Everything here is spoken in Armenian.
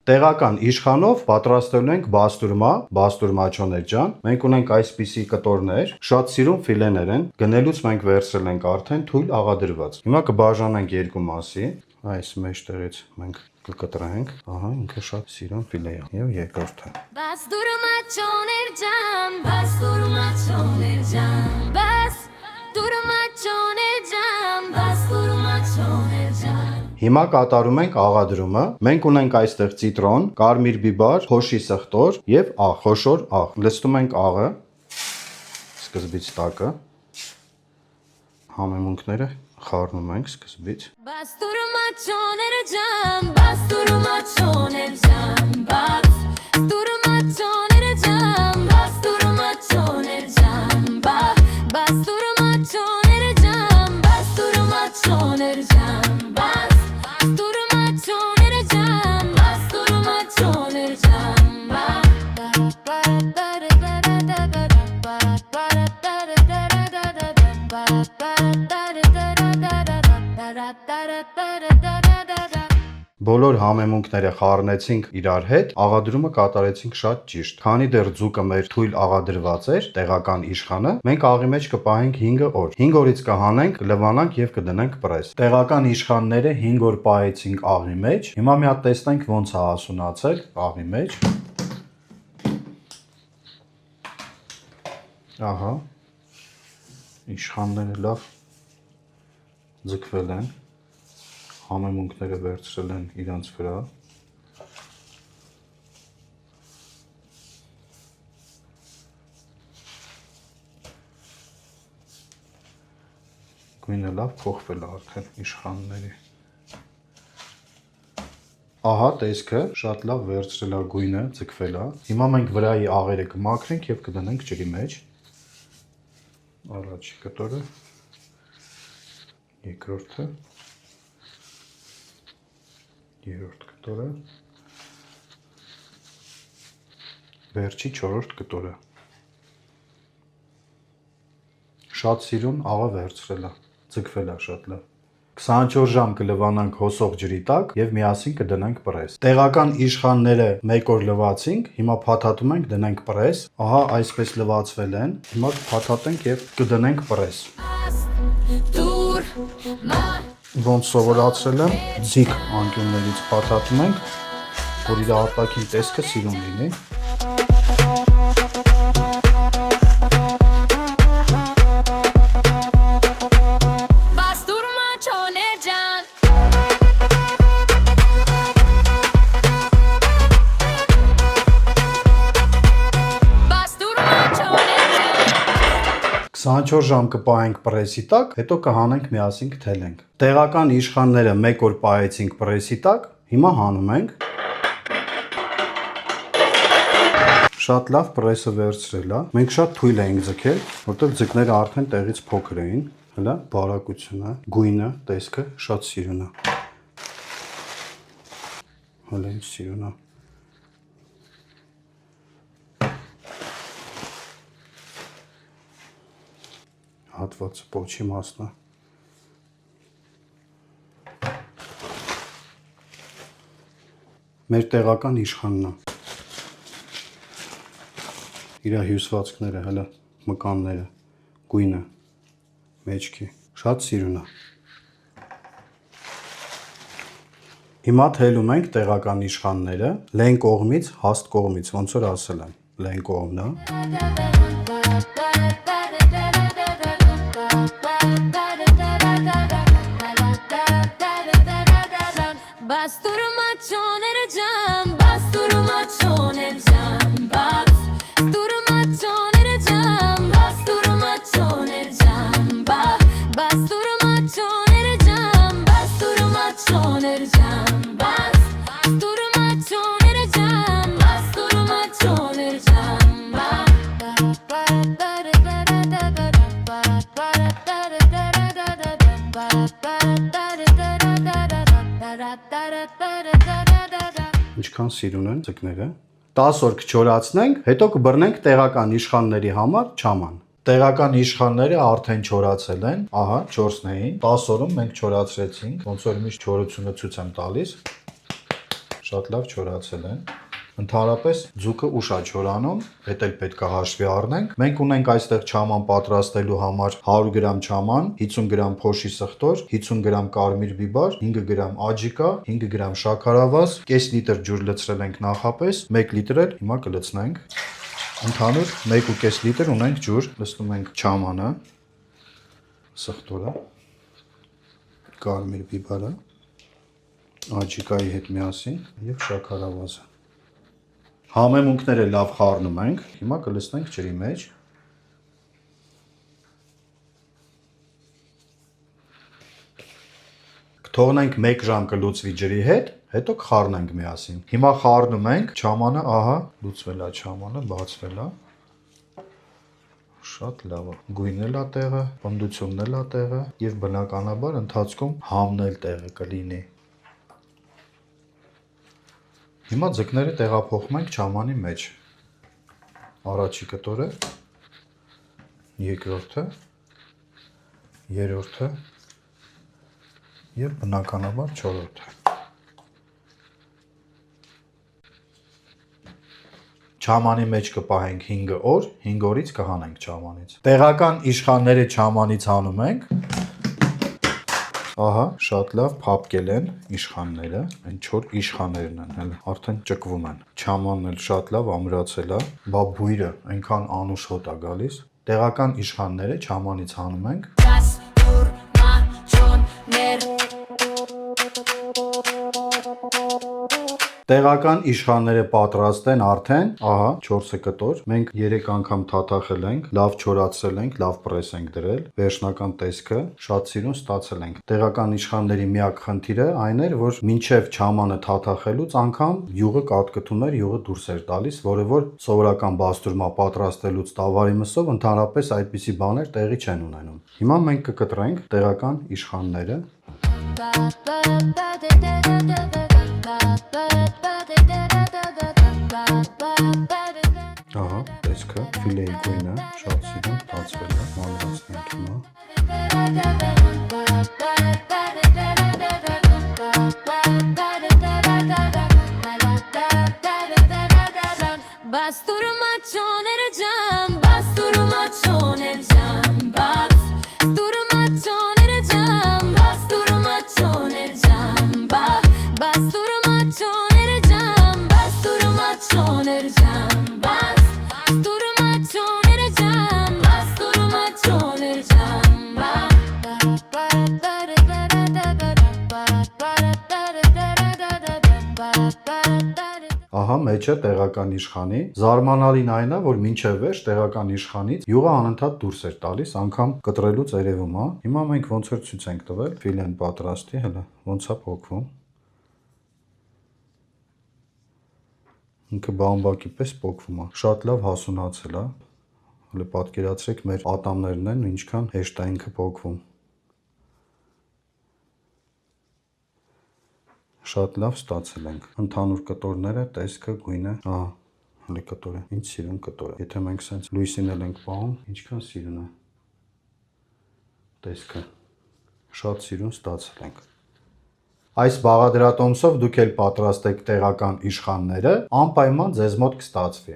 Տեղական իշխանով պատրաստելու ենք բաստուրմա, բաստուրմաչոներ ջան։ Մենք ունենք այսպիսի կտորներ, շատ սիրուն ֆիլեներ են։ Գնելուց մենք վերցրել ենք արդեն թույլ աղադրված։ Հիմա կբաժանենք երկու մասի։ Այս մեջտեղից մենք կկտրենք։ Ահա ինքը շատ սիրուն ֆիլե է։ Եվ երկրորդը։ Բաստուրմաչոներ ջան, բաստուրմաչոներ ջան, բաստուրմաչոներ ջան, բաստուրմաչոներ ջան։ Հիմա կատարում ենք աղադրումը։ Մենք ունենք այստեղ ցիտրոն, կարմիր բիբար, փոշի սխտոր եւ աղ, խոշոր աղ։ Լցնում ենք աղը սկզբից տակը։ Համեմունքները խառնում ենք սկզբից։ Բաստուրմաչոներ ջան, բաստուրմաչոներ ջան, բաստուրմաչոներ ջան, բաստուրմաչոներ ջան, բաստուրմաչոներ ջան, բաստուրմաչոներ ջան, բաստուրմաչոներ ջան, բաստուրմաչոներ ջան, Բոլոր համեմունքները խառնեցինք իրար հետ, աղադրումը կատարեցինք շատ ճիշտ։ Քանի դեռ ձուկը մեր թույլ աղադրված էր, տեղական իշխանը, մենք աղի մեջ կպահենք 5 օր։ 5 օրից կհանենք, կլվանանք եւ կդնենք պրես։ Տեղական իշխանները 5 օր պահեցինք աղի մեջ։ Հիմա մի հատ տեսնենք ոնց է հասունացել աղի մեջ։ Ահա։ Իշխանները լավ ձգվել են։ Համեմունքները վերցրել են իրանց վրա։ Գույնը լավ փոխվել է արդեն իշխանների։ Ահա տեսքը շատ լավ վերցրել է գույնը, ձգվել է։ Հիմա մենք վրայի աղերը կմաքրենք եւ կդնենք ջրի մեջ։ Առաջի կտորը, երկրորդը, երրորդ կտորը, վերջի 4-րդ կտորը։ Շատ սիրուն աղը վերցրել է, ձգվել է շատ լավ։ 24 ժամ կլվանանք հոսող ջրի տակ եւ միասին կդնենք պրես։ Տեղական իշխանները 1 օր լվացինք, հիմա փաթաթում ենք, դնենք պրես։ Ահա այսպես լվացվել են։ Հիմա փաթաթենք եւ կդնենք պրես։ Ոնց սովորացրել եմ, ձիգ անկյուններից փաթաթում ենք, որ իր արտաքին տեսքը սիրուն լինի։ բաստուրմաչոներ ջան, 24 ժամ կպահենք պրեսի տակ, հետո կհանենք միասին կթելենք։ Տեղական իշխանները 1 օր պահեցինք պրեսի տակ, հիմա հանում ենք։ Շատ լավ պրեսը վերցրել է։ Մենք շատ թույլ էինք ձգել, որտեղ ձկները արդեն տեղից փոքր էին։ Հələ բարակությունը, գույնը, տեսքը շատ սիրուն է։ Հələ ինչ սիրուն է։ Հատվածը պոչի մասն է։ Մեր տեղական իշխանն է։ Իր հյուսվածքները, հələ մկանները, գույնը, մեջքի, շատ սիրուն է։ Հիմա թելում ենք տեղական իշխանները լեն կողմից, հաստ կողմից, ոնց որ ասել եմ, լեն կողմն է։ բաստուրմաչոներ ջան, բաստուրմաչոներ ջան, բաստուրմաչոներ ջան, բաստուրմաչոներ ջան, բաստուրմաչոներ ջան, բաստուրմաչոներ ջան, բաստուրմաչոներ ջան, բաստուրմաչոներ ջան, Ինչքան սիրուն են ձկները։ 10 օր կչորացնենք, հետո կբռնենք տեղական իշխանների համար չաման։ Տեղական իշխանները արդեն չորացել են, ահա 4-ն էին։ 10 օրում մենք չորացրեցինք, ոնց որ միշտ չորությունը ցույց եմ տալիս։ շատ լավ չորացել են։ Ընդհանրապես ձուկը ուշ է չորանում, դա էլ պետք է հաշվի առնենք։ Մենք ունենք այստեղ չաման պատրաստելու համար 100 գրամ չաման, 50 գրամ փոշի սխտոր, 50 գրամ կարմիր բիբար, 5 գրամ աջիկա, 5 գրամ շաքարավազ, կես լիտր ջուր լցրել ենք նախապես, 1 լիտր էլ հիմա կլցնենք։ Ընդհանուր 1.5 լիտր ունենք ջուր, լցնում ենք չամանը, սխտորը, կարմիր բիբարը, աջիկայի հետ միասին եւ շաքարավազը։ Համեմունքները լավ խառնում ենք, հիմա կլցնենք ջրի մեջ։ Կթողնենք 1 ժամ կլուծվի ջրի հետ, հետո կխառնենք միասին։ Հիմա խառնում ենք, չամանը, ահա, լուծվել է չամանը, բացվել է։ Շատ լավ է։ Գույնել է տեղը, պնդությունն էլ է տեղը եւ բնականաբար ընթացքում համն էլ տեղը կլինի։ Հիմա ձկները տեղափոխում ենք չամանի մեջ։ Առաջի կտորը, երկրորդը, երրորդը եւ բնականաբար չորրորդը։ Չամանի մեջ կպահենք 5 օր, 5 օրից կհանենք չամանից։ Տեղական իշխանները չամանից հանում ենք։ Ահա, շատ լավ փափկել են իշխանները, այն չոր իշխաններն են, հələ արդեն ճկվում են։ Չամանն էլ շատ լավ ամրացել է, բա բույրը այնքան անուշոտ է գալիս։ Տեղական իշխանները չամանից հանում ենք։ Տեղական իշխանները պատրաստ են արդեն, ահա 4 կտոր, մենք 3 անգամ թաթախել ենք, լավ չորացրել ենք, լավ պրես ենք դրել, վերջնական տեսքը շատ սիրուն ստացել ենք։ Տեղական իշխանների միակ խնդիրը այն էր, որ մինչև չամանը թաթախելուց անգամ յուղը կատկտում էր, յուղը դուրս էր տալիս, որը որ սովորական բաստուրմա պատրաստելուց տավարի մսով ընդհանրապես այդպիսի բաներ տեղի չեն ունենում։ Հիմա մենք կկտրենք տեղական իշխանները։ Ահա, տեսքը, ֆիլեի գույնը, շատ սիրուն բացվել է, մանրացնենք հիմա։ Basturma çoner can, basturma çoner can, basturma çoner can, basturma çoner can, basturma çoner can, basturma çoner can, basturma çoner can, basturma çoner can. Ահա մեջը տեղական իշխանի, զարմանալին այն է, որ մինչև վերջ տեղական իշխանից յուղը անընդհատ դուրս էր տալիս, անգամ կտրելուց երևում է։ Հիմա մենք ոնց որ ցույց ենք տվել, ֆիլեն պատրաստի, հələ ոնց է փոկվում։ Ինքը բամբակի պես փոկվում է։ Շատ լավ հասունացել է։ Հələ պատկերացրեք մեր ատամներն են, ինչքան հեշտ է ինքը փոկվում։ Շատ լավ ստացել ենք։ Ընդհանուր կտորները, տեսքը, գույնը, ահա, հələ կտորը, ինչ սիրուն կտոր է։ Եթե մենք սենց լույսին էլ ենք պահում, ինչքան սիրուն է։ Տեսքը։ Շատ սիրուն ստացել ենք։ Այս բաղադրատոմսով դուք էլ պատրաստեք տեղական իշխանները, անպայման ձեզ մոտ կստացվի։